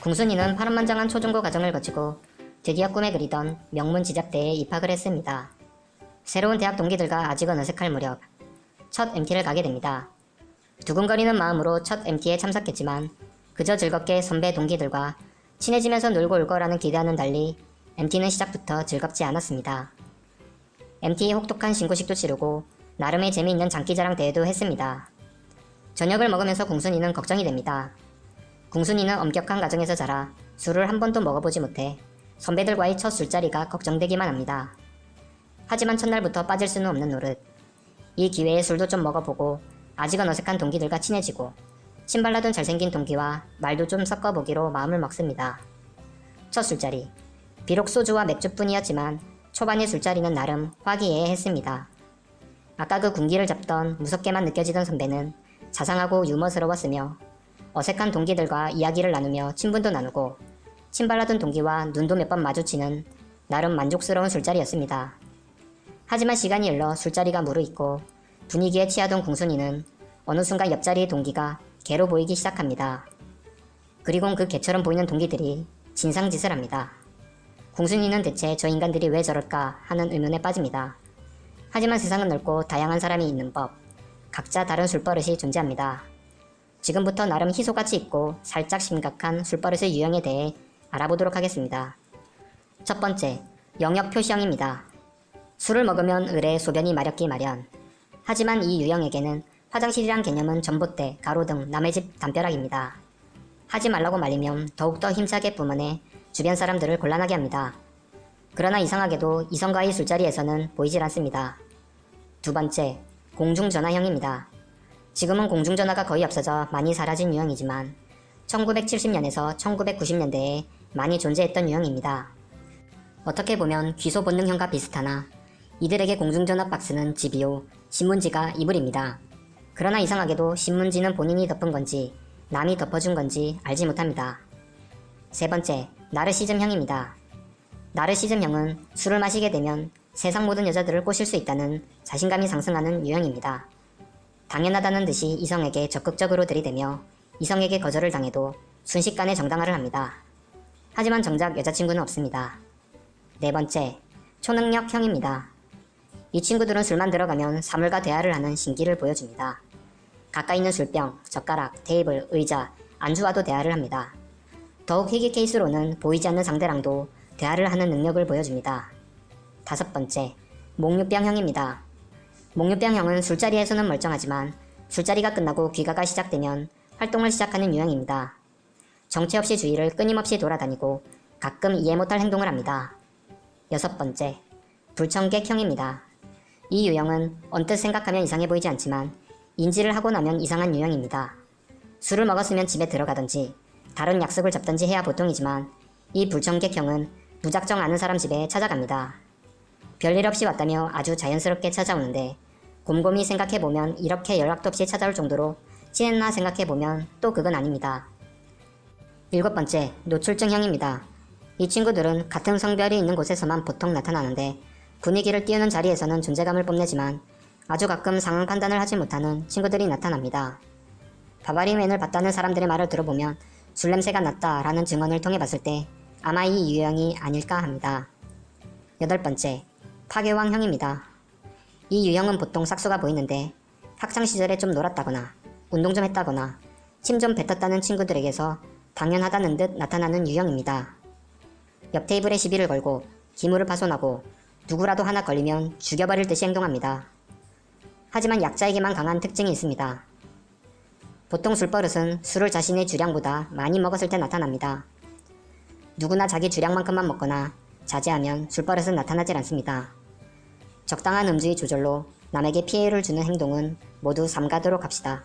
궁순이는 파란만장한 초중고 과정을 거치고 드디어 꿈에 그리던 명문 지잡대에 입학을 했습니다. 새로운 대학 동기들과 아직은 어색할 무렵 첫 MT를 가게 됩니다. 두근거리는 마음으로 첫 MT에 참석했지만 그저 즐겁게 선배 동기들과 친해지면서 놀고 올 거라는 기대와는 달리 MT는 시작부터 즐겁지 않았습니다. MT에 혹독한 신고식도 치르고 나름의 재미있는 장기자랑 대회도 했습니다. 저녁을 먹으면서 궁순이는 걱정이 됩니다. 궁순이는 엄격한 가정에서 자라 술을 한 번도 먹어보지 못해 선배들과의 첫 술자리가 걱정되기만 합니다. 하지만 첫날부터 빠질 수는 없는 노릇. 이 기회에 술도 좀 먹어보고 아직은 어색한 동기들과 친해지고 신발라둔 잘생긴 동기와 말도 좀 섞어보기로 마음을 먹습니다. 첫 술자리. 비록 소주와 맥주뿐이었지만 초반의 술자리는 나름 화기애애했습니다. 아까 그 군기를 잡던 무섭게만 느껴지던 선배는 자상하고 유머스러웠으며 어색한 동기들과 이야기를 나누며 친분도 나누고 침발라둔 동기와 눈도 몇 번 마주치는 나름 만족스러운 술자리였습니다. 하지만 시간이 흘러 술자리가 무르익고 분위기에 취하던 궁순이는 어느 순간 옆자리의 동기가 개로 보이기 시작합니다. 그리곤 그 개처럼 보이는 동기들이 진상짓을 합니다. 궁순이는 대체 저 인간들이 왜 저럴까 하는 의문에 빠집니다. 하지만 세상은 넓고 다양한 사람이 있는 법, 각자 다른 술버릇이 존재합니다. 지금부터 나름 희소같이 있고 살짝 심각한 술버릇의 유형에 대해 알아보도록 하겠습니다. 첫 번째, 영역 표시형입니다. 술을 먹으면 을의 소변이 마렵기 마련. 하지만 이 유형에게는 화장실이란 개념은 전봇대, 가로등, 남의 집 담벼락입니다. 하지 말라고 말리면 더욱더 힘차게 뿜어내 주변 사람들을 곤란하게 합니다. 그러나 이상하게도 이성과의 술자리에서는 보이질 않습니다. 두 번째, 공중전화형입니다. 지금은 공중전화가 거의 없어져 많이 사라진 유형이지만 1970년에서 1990년대에 많이 존재했던 유형입니다. 어떻게 보면 귀소 본능형과 비슷하나 이들에게 공중전화 박스는 집이요, 신문지가 이불입니다. 그러나 이상하게도 신문지는 본인이 덮은 건지 남이 덮어준 건지 알지 못합니다. 세 번째, 나르시즘형입니다. 나르시즘형은 술을 마시게 되면 세상 모든 여자들을 꼬실 수 있다는 자신감이 상승하는 유형입니다. 당연하다는 듯이 이성에게 적극적으로 들이대며 이성에게 거절을 당해도 순식간에 정당화를 합니다. 하지만 정작 여자친구는 없습니다. 네 번째, 초능력형입니다. 이 친구들은 술만 들어가면 사물과 대화를 하는 신기를 보여줍니다. 가까이 있는 술병, 젓가락, 테이블, 의자, 안주와도 대화를 합니다. 더욱 희귀 케이스로는 보이지 않는 상대랑도 대화를 하는 능력을 보여줍니다. 다섯 번째, 목류병형입니다. 목류병형은 술자리에서는 멀쩡하지만 술자리가 끝나고 귀가가 시작되면 활동을 시작하는 유형입니다. 정체 없이 주위를 끊임없이 돌아다니고 가끔 이해 못할 행동을 합니다. 여섯 번째, 불청객형입니다. 이 유형은 언뜻 생각하면 이상해 보이지 않지만 인지를 하고 나면 이상한 유형입니다. 술을 먹었으면 집에 들어가든지 다른 약속을 잡든지 해야 보통이지만 이 불청객형은 무작정 아는 사람 집에 찾아갑니다. 별일 없이 왔다며 아주 자연스럽게 찾아오는데 곰곰이 생각해보면 이렇게 연락도 없이 찾아올 정도로 친했나 생각해보면 또 그건 아닙니다. 일곱 번째, 노출증형입니다. 이 친구들은 같은 성별이 있는 곳에서만 보통 나타나는데 분위기를 띄우는 자리에서는 존재감을 뽐내지만 아주 가끔 상황 판단을 하지 못하는 친구들이 나타납니다. 바바리맨을 봤다는 사람들의 말을 들어보면 술 냄새가 났다라는 증언을 통해 봤을 때 아마 이 유형이 아닐까 합니다. 여덟 번째, 파괴왕형입니다. 이 유형은 보통 싹수가 보이는데 학창시절에 좀 놀았다거나 운동 좀 했다거나 침 좀 뱉었다는 친구들에게서 당연하다는 듯 나타나는 유형입니다. 옆 테이블에 시비를 걸고 기물을 파손하고 누구라도 하나 걸리면 죽여버릴 듯이 행동합니다. 하지만 약자에게만 강한 특징이 있습니다. 보통 술버릇은 술을 자신의 주량보다 많이 먹었을 때 나타납니다. 누구나 자기 주량만큼만 먹거나 자제하면 술버릇은 나타나질 않습니다. 적당한 음주의 조절로 남에게 피해를 주는 행동은 모두 삼가도록 합시다.